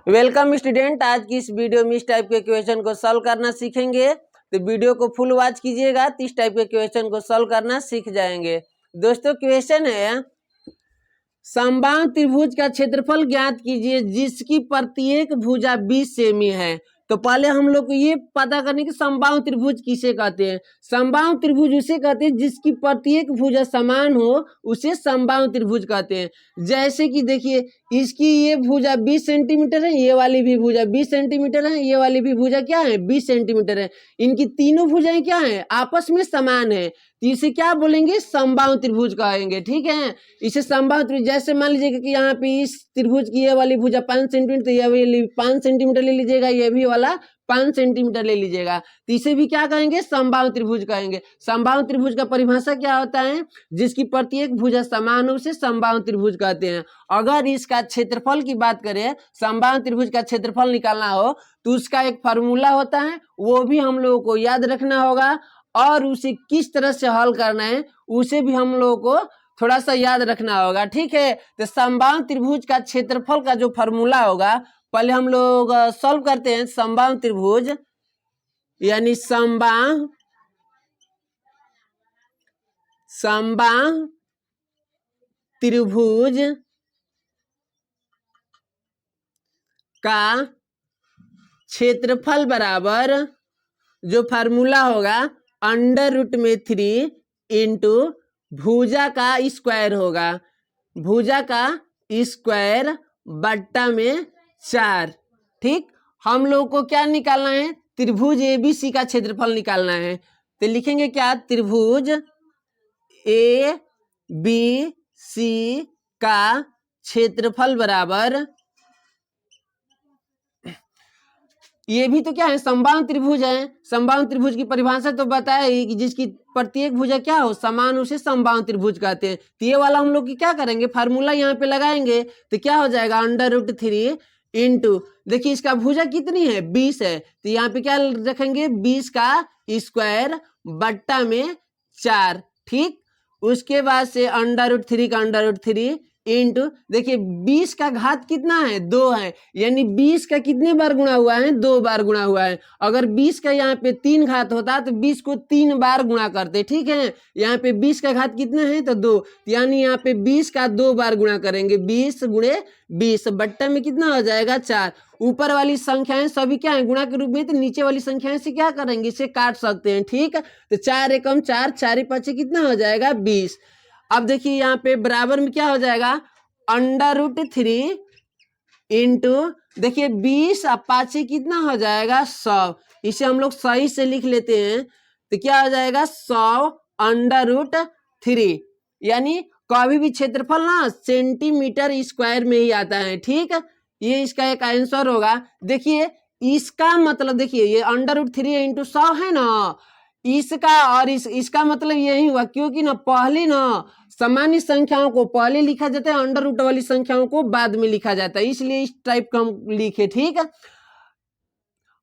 Welcome student. आज की इस वीडियो में इस टाइप के क्वेश्चन को सॉल्व करना सीखेंगे, तो वीडियो को फुल वॉच कीजिएगा तो इस टाइप के क्वेश्चन को सॉल्व करना सीख जाएंगे। दोस्तों क्वेश्चन है, समबाहु त्रिभुज का क्षेत्रफल ज्ञात कीजिए जिसकी प्रत्येक भुजा 20 सेमी है। तो पहले हम लोग को ये पता करने की समबाहु त्रिभुज किसे कहते हैं। समबाहु त्रिभुज उसे कहते हैं जिसकी प्रत्येक भुजा समान हो, उसे समबाहु त्रिभुज कहते हैं। जैसे कि देखिए, इसकी ये भुजा 20 सेंटीमीटर है, ये वाली भी भुजा 20 सेंटीमीटर है, ये वाली भी भुजा क्या है 20 सेंटीमीटर है। इनकी तीनों भुजाएं क्या है, आपस में समान है, तो इसे क्या बोलेंगे, समबाहु त्रिभुज कहेंगे। ठीक है, इसे समबाहु त्रिभुज, जैसे मान लीजिएगा कि यहाँ पे इस त्रिभुज की ये वाली भुजा 5 सेंटीमीटर, तो ये वाली 5 सेंटीमीटर ले लीजिएगा, ये भी वाला 5 सेंटीमीटर ले लीजिएगा, तो इसे भी क्या कहेंगे, समबाहु त्रिभुज कहेंगे। समबाहु त्रिभुज का परिभाषा क्या होता है, जिसकी प्रत्येक भुजा समान हो उसे समबाहु त्रिभुज कहते हैं। अगर इसका क्षेत्रफल की बात करें, समबाहु त्रिभुज का क्षेत्रफल निकालना हो तो उसका एक फार्मूला होता है, वो भी हम लोगों को याद रखना होगा, और उसे किस तरह से हल करना है उसे भी हम लोगों को थोड़ा सा याद रखना होगा। ठीक है, तो समबाहु त्रिभुज का क्षेत्रफल का जो फार्मूला होगा, पहले हम लोग सॉल्व करते हैं। समबाहु त्रिभुज यानी समबाहु त्रिभुज का क्षेत्रफल बराबर जो फार्मूला होगा √3 इंटू भुजा का स्क्वायर होगा, भुजा का स्क्वायर बट्टा में 4। ठीक, हम लोग को क्या निकालना है, त्रिभुज ABC का क्षेत्रफल निकालना है। तो लिखेंगे क्या, त्रिभुज ABC का क्षेत्रफल बराबर, ये भी तो क्या है, समबाहु त्रिभुज है। समबाहु त्रिभुज की परिभाषा तो बताया ही कि जिसकी प्रत्येक भुजा क्या हो, समान, उसे समबाहु त्रिभुज कहते हैं। तो ये वाला हम लोग की क्या करेंगे, फार्मूला यहाँ पे लगाएंगे, तो क्या हो जाएगा √3 इंटू, देखिए इसका भुजा कितनी है 20 है, तो यहाँ पे क्या रखेंगे 20 का स्क्वायर बट्टा में 4। ठीक, उसके बाद से √3 का √3 इंटू, देखिए 20 का घात कितना है 2 है, यानी 20 का कितने बार गुणा हुआ है, 2 बार गुणा हुआ है। अगर 20 का यहाँ पे 3 घात होता तो 20 को 3 बार गुणा करते। ठीक है, यहाँ पे 20 का घात कितना है तो 2, यानी यहाँ पे 20 का 2 बार गुणा करेंगे, 20 गुणे 20 बट्टा में कितना हो जाएगा 4। ऊपर वाली संख्याएं सभी क्या है, गुणा के रूप में, तो नीचे वाली संख्याएं से क्या करेंगे, इसे काट सकते हैं। ठीक, तो 4 एकम 4, 4 5 कितना हो जाएगा 20। अब देखिए यहाँ पे बराबर में क्या हो जाएगा √3 इंटू, देखिए 20 और 5 कितना हो जाएगा 100। इसे हम लोग सही से लिख लेते हैं, तो क्या हो जाएगा 100 √3, यानी कभी भी क्षेत्रफल ना सेंटीमीटर स्क्वायर में ही आता है। ठीक, ये इसका एक आंसर होगा। देखिए इसका मतलब, देखिए ये √3 इंटू 100 है ना, इसका और इसका मतलब यही हुआ, क्योंकि ना पहले ना सामान्य संख्याओं को पहले लिखा जाता है, अंडर रूट वाली संख्याओं को बाद में लिखा जाता है, इसलिए इस टाइप का हम लिखे। ठीक है,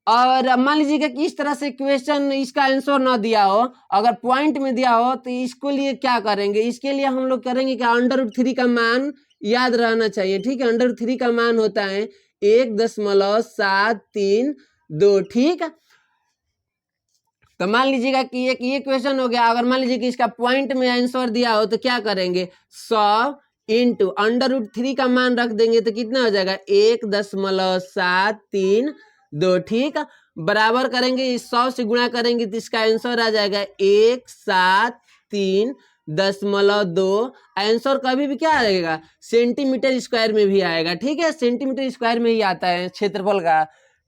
और मान लीजिएगा कि इस तरह से क्वेश्चन इसका आंसर ना दिया हो, अगर पॉइंट में दिया हो, तो इसको लिए क्या करेंगे, इसके लिए हम लोग करेंगे कि √3 का मान याद रहना चाहिए। ठीक है, √3 का मान होता है 1.732। ठीक, तो मान लीजिएगा कि एक ये क्वेश्चन हो गया। अगर मान लीजिए कि इसका पॉइंट में आंसर दिया हो तो क्या करेंगे, 100 इंटू √3 का मान रख देंगे, तो कितना हो जाएगा 1.732। ठीक, बराबर करेंगे, इस 100 से गुणा करेंगे तो इसका आंसर आ जाएगा 173.2। आंसर कभी भी क्या आएगा, सेंटीमीटर स्क्वायर में भी आएगा। ठीक है, सेंटीमीटर स्क्वायर में ही आता है क्षेत्रफल का।